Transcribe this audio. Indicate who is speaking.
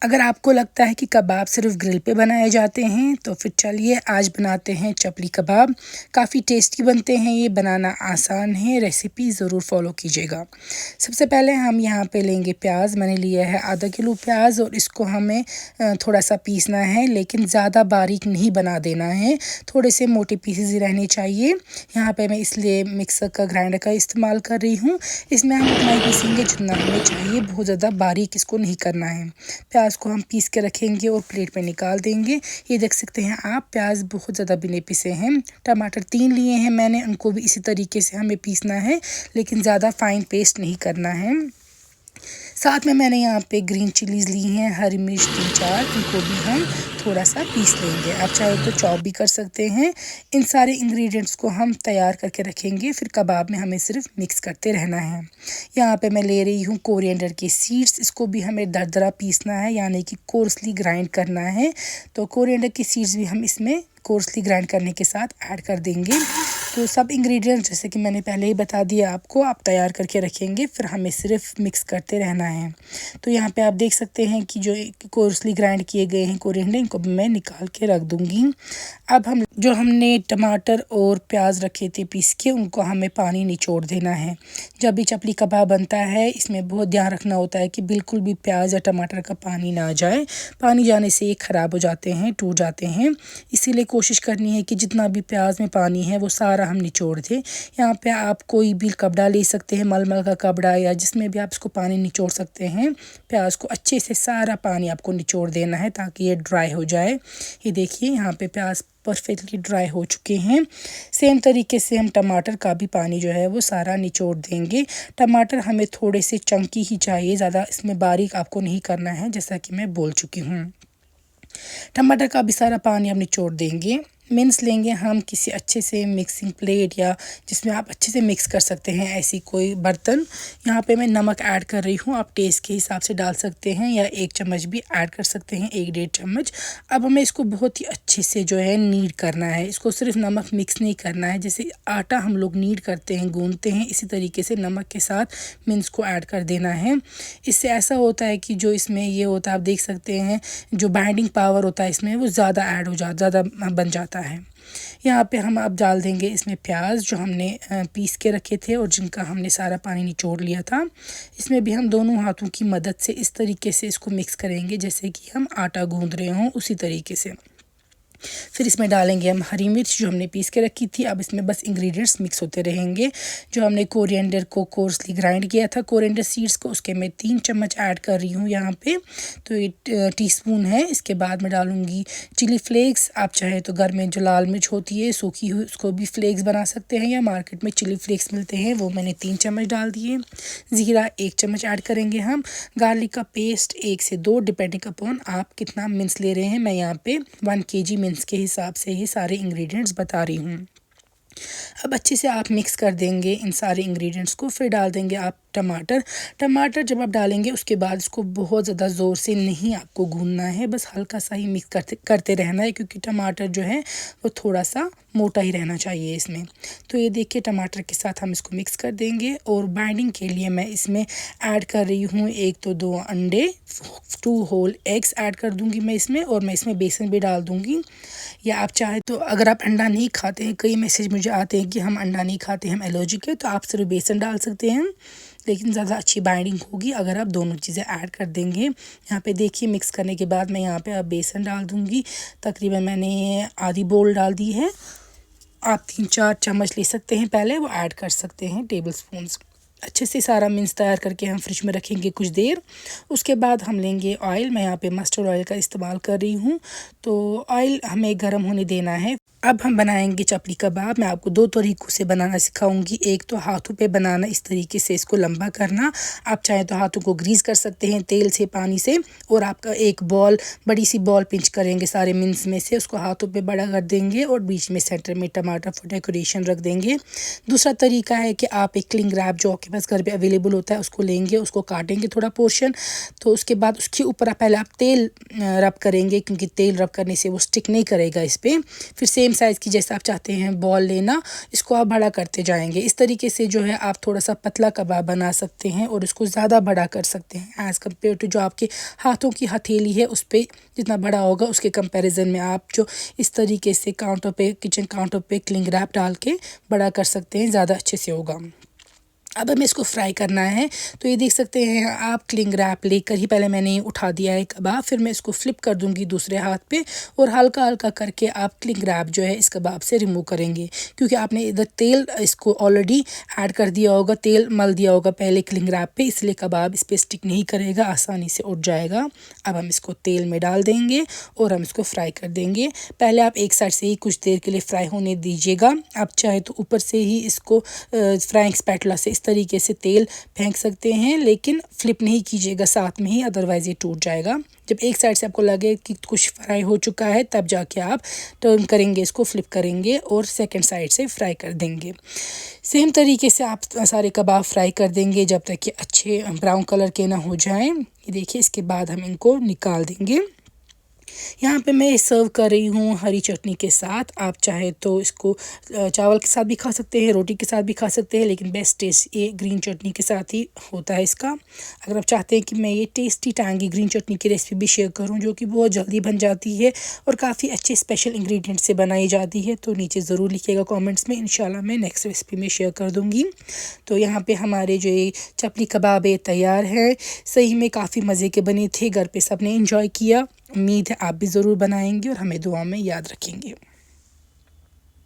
Speaker 1: अगर आपको लगता है कि कबाब सिर्फ ग्रिल पे बनाए जाते हैं तो फिर चलिए आज बनाते हैं चपली कबाब। काफ़ी टेस्टी बनते हैं, ये बनाना आसान है, रेसिपी ज़रूर फॉलो कीजिएगा। सबसे पहले हम यहाँ पे लेंगे प्याज। मैंने लिया है आधा किलो प्याज और इसको हमें थोड़ा सा पीसना है, लेकिन ज़्यादा बारीक नहीं बना देना है, थोड़े से मोटे पीसेस ही रहने चाहिए। यहाँ पे मैं इसलिए मिक्सर का ग्राइंडर का इस्तेमाल कर रही हूँ। इसमें हम उतना ही पीसेंगे जितना हमें चाहिए, बहुत ज़्यादा बारीक इसको नहीं करना है। प्याज को हम पीस के रखेंगे और प्लेट पे निकाल देंगे। ये देख सकते हैं आप, प्याज बहुत ज़्यादा भी नहीं पिसे हैं। टमाटर 3 लिए हैं मैंने, उनको भी इसी तरीके से हमें पीसना है, लेकिन ज़्यादा फाइन पेस्ट नहीं करना है। साथ में मैंने यहाँ पे ग्रीन चिलीज़ ली हैं, हरी मिर्च 3-4, इनको भी हम थोड़ा सा पीस लेंगे। आप चाहे तो चॉप भी कर सकते हैं। इन सारे इंग्रेडिएंट्स को हम तैयार करके रखेंगे, फिर कबाब में हमें सिर्फ मिक्स करते रहना है। यहाँ पे मैं ले रही हूँ कोरिएंडर के सीड्स, इसको भी हमें दरदरा पीसना है, यानी कि कोर्सली ग्राइंड करना है। तो कोरिएंडर के सीड्स भी हम इसमें कोर्सली ग्राइंड करने के साथ ऐड कर देंगे। तो सब इंग्रेडिएंट्स जैसे कि मैंने पहले ही बता दिया आपको, आप तैयार करके रखेंगे, फिर हमें सिर्फ मिक्स करते रहना है। तो यहाँ पे आप देख सकते हैं कि जो कोर्सली ग्राइंड किए गए हैं कोरिएंडर, इनको मैं निकाल के रख दूँगी। अब हमने टमाटर और प्याज रखे थे पीस के, उनको हमें पानी निचोड़ देना है। जब भी चपली कबाब बनता है, इसमें बहुत ध्यान रखना होता है कि बिल्कुल भी प्याज या टमाटर का पानी ना जाए। पानी जाने से ये ख़राब हो जाते हैं, टूट जाते हैं। इसीलिए कोशिश करनी है कि जितना भी प्याज में पानी है वो सारा हम निचोड़ दें। यहाँ पे आप कोई भी कपड़ा ले सकते हैं, मलमल का कपड़ा, या जिसमें भी आप इसको पानी निचोड़ सकते हैं। प्याज को अच्छे से सारा पानी आपको निचोड़ देना है ताकि ये ड्राई हो जाए। ये देखिए यहाँ पे प्याज परफेक्टली ड्राई हो चुके हैं। सेम तरीके से हम टमाटर का भी पानी जो है वो सारा निचोड़ देंगे। टमाटर हमें थोड़े से चंकी ही चाहिए, ज़्यादा इसमें बारीक आपको नहीं करना है, जैसा कि मैं बोल चुकी हूँ। टमाटर का भी सारा पानी हम निचोड़ देंगे। मिन्स लेंगे हम किसी अच्छे से मिक्सिंग प्लेट, या जिसमें आप अच्छे से मिक्स कर सकते हैं, ऐसी कोई बर्तन। यहाँ पे मैं नमक ऐड कर रही हूँ, आप टेस्ट के हिसाब से डाल सकते हैं, या 1 चम्मच भी ऐड कर सकते हैं, 1-1.5 चम्मच। अब हमें इसको बहुत ही अच्छे से जो है नीड करना है। इसको सिर्फ नमक मिक्स नहीं करना है, जैसे आटा हम लोग नीड करते हैं, गूंदते हैं, इसी तरीके से नमक के साथ मिन्स को ऐड कर देना है। इससे ऐसा होता है कि जो इसमें ये होता है, आप देख सकते हैं, जो बाइंडिंग पावर होता है इसमें वो ज़्यादा ज़्यादा बन जाता है। यहाँ पे हम अब डाल देंगे इसमें प्याज जो हमने पीस के रखे थे और जिनका हमने सारा पानी निचोड़ लिया था। इसमें भी हम दोनों हाथों की मदद से इस तरीके से इसको मिक्स करेंगे, जैसे कि हम आटा गूंद रहे हों, उसी तरीके से। फिर इसमें डालेंगे हम हरी मिर्च जो हमने पीस के रखी थी। अब इसमें बस इंग्रेडिएंट्स मिक्स होते रहेंगे। जो हमने कोरिएंडर को कोर्सली ग्राइंड किया था, कोरिएंडर सीड्स को, उसके मैं 3 चम्मच ऐड कर रही हूँ यहाँ पे। तो ये टीस्पून है। इसके बाद मैं डालूँगी चिली फ्लेक्स। आप चाहे तो घर में जो लाल मिर्च होती है सूखी हुई, उसको भी फ्लेक्स बना सकते हैं, या मार्केट में चिली फ्लेक्स मिलते हैं, वो मैंने 3 चम्मच डाल दिए। ज़ीरा 1 चम्मच ऐड करेंगे हम। गार्लिक का पेस्ट 1 से 2 डिपेंडिंग अपॉन आप कितना मिन्स ले रहे हैं। मैं यहाँ पे 1 kg मिन्स के हिसाब से ही सारे इंग्रेडिएंट्स बता रही हूँ। अब अच्छे से आप मिक्स कर देंगे इन सारे इंग्रेडिएंट्स को। फिर डाल देंगे आप टमाटर जब आप डालेंगे उसके बाद इसको बहुत ज़्यादा ज़ोर से नहीं आपको गूंदना है, बस हल्का सा ही मिक्स करते रहना है, क्योंकि टमाटर जो है वो थोड़ा सा मोटा ही रहना चाहिए इसमें। तो ये देखिए टमाटर के साथ हम इसको मिक्स कर देंगे। और बाइंडिंग के लिए मैं इसमें ऐड कर रही हूँ 1 तो 2 अंडे, 2 होल एग्स ऐड कर दूँगी मैं इसमें, और मैं इसमें बेसन भी डाल दूँगी। या आप चाहे तो, अगर आप अंडा नहीं खाते हैं, कई मैसेज मुझे आते हैं कि हम अंडा नहीं खाते, हम एलर्जिक है, तो आप सिर्फ बेसन डाल सकते हैं, लेकिन ज़्यादा अच्छी बाइंडिंग होगी अगर आप दोनों चीज़ें ऐड कर देंगे। यहाँ पे देखिए मिक्स करने के बाद मैं यहाँ पे अब बेसन डाल दूँगी। तकरीबन मैंने आधी बोल डाल दी है। आप 3-4 चम्मच ले सकते हैं, पहले वो ऐड कर सकते हैं टेबल स्पून्स। अच्छे से सारा मिक्स तैयार करके हम फ्रिज में रखेंगे कुछ देर। उसके बाद हम लेंगे ऑयल। मैं यहाँ पे मस्टर्ड ऑयल का इस्तेमाल कर रही हूँ। तो ऑयल हमें गर्म होने देना है। अब हम बनाएंगे चपली कबाब। मैं आपको 2 तरीक़ों से बनाना सिखाऊंगी। एक तो हाथों पे बनाना, इस तरीके से इसको लंबा करना। आप चाहे तो हाथों को ग्रीस कर सकते हैं तेल से, पानी से, और आपका एक बॉल, बड़ी सी बॉल पिंच करेंगे सारे मिन्स में से, उसको हाथों पे बड़ा कर देंगे और बीच में सेंटर में टमाटर फॉर डेकोरेशन रख देंगे। दूसरा तरीका है कि आप एक क्लिंग रैप जो आपके पास घर पे अवेलेबल होता है उसको लेंगे, उसको काटेंगे थोड़ा पोर्शन। तो उसके बाद उसके ऊपर पहले आप तेल रब करेंगे, क्योंकि तेल रब करने से वो स्टिक नहीं करेगा इस पर। फिर सेम साइज़ की जैसे आप चाहते हैं बॉल लेना, इसको आप बड़ा करते जाएंगे। इस तरीके से जो है आप थोड़ा सा पतला कबाब बना सकते हैं और इसको ज़्यादा बड़ा कर सकते हैं एज़ कम्पेयर टू जो आपके हाथों की हथेली है उस पर जितना बड़ा होगा उसके कंपैरिजन में आप जो इस तरीके से काउंटर पे, किचन काउंटर पे क्लिंग रैप डाल के बड़ा कर सकते हैं, ज़्यादा अच्छे से होगा। अब हमें इसको फ्राई करना है, तो ये देख सकते हैं आप क्लिंग रैप लेकर ही पहले मैंने ये उठा दिया है कबाब, फिर मैं इसको फ्लिप कर दूंगी दूसरे हाथ पे और हल्का हल्का करके आप क्लिंग रैप जो है इस कबाब से रिमूव करेंगे, क्योंकि आपने इधर तेल इसको ऑलरेडी ऐड कर दिया होगा, तेल मल दिया होगा पहले क्लिंग रैप पे, इसलिए कबाब इस पर स्टिक नहीं करेगा, आसानी से उठ जाएगा। अब हम इसको तेल में डाल देंगे और हम इसको फ्राई कर देंगे। पहले आप एक साइड से ही कुछ देर के लिए फ्राई होने दीजिएगा। आप चाहे तो ऊपर से ही इसको फ्राइंग स्पैटुला से इस तरीके से तेल फेंक सकते हैं, लेकिन फ्लिप नहीं कीजिएगा साथ में ही, अदरवाइज़ ये टूट जाएगा। जब एक साइड से आपको लगे कि कुछ फ्राई हो चुका है तब जाके आप टर्न करेंगे, इसको फ्लिप करेंगे और सेकंड साइड से फ्राई कर देंगे। सेम तरीके से आप सारे कबाब फ्राई कर देंगे जब तक कि अच्छे ब्राउन कलर के ना हो जाएं। ये देखिए, इसके बाद हम इनको निकाल देंगे। यहाँ पे मैं सर्व कर रही हूँ हरी चटनी के साथ। आप चाहे तो इसको चावल के साथ भी खा सकते हैं, रोटी के साथ भी खा सकते हैं, लेकिन बेस्ट टेस्ट ये ग्रीन चटनी के साथ ही होता है इसका। अगर आप चाहते हैं कि मैं ये टेस्टी टांगी ग्रीन चटनी की रेसिपी भी शेयर करूँ जो कि बहुत जल्दी बन जाती है और काफ़ी अच्छे स्पेशल इंग्रेडिएंट से बनाई जाती है, तो नीचे ज़रूर लिखिएगा कॉमेंट्स में, इंशाल्लाह मैं नेक्स्ट रेसिपी में शेयर कर दूँगी। तो यहाँ पर हमारे जो ये चपली कबाब है तैयार है। सही में काफ़ी मज़े के बने थे, घर पर सब ने इंजॉय किया। उम्मीद है आप भी ज़रूर बनाएंगे और हमें दुआ में याद रखेंगे।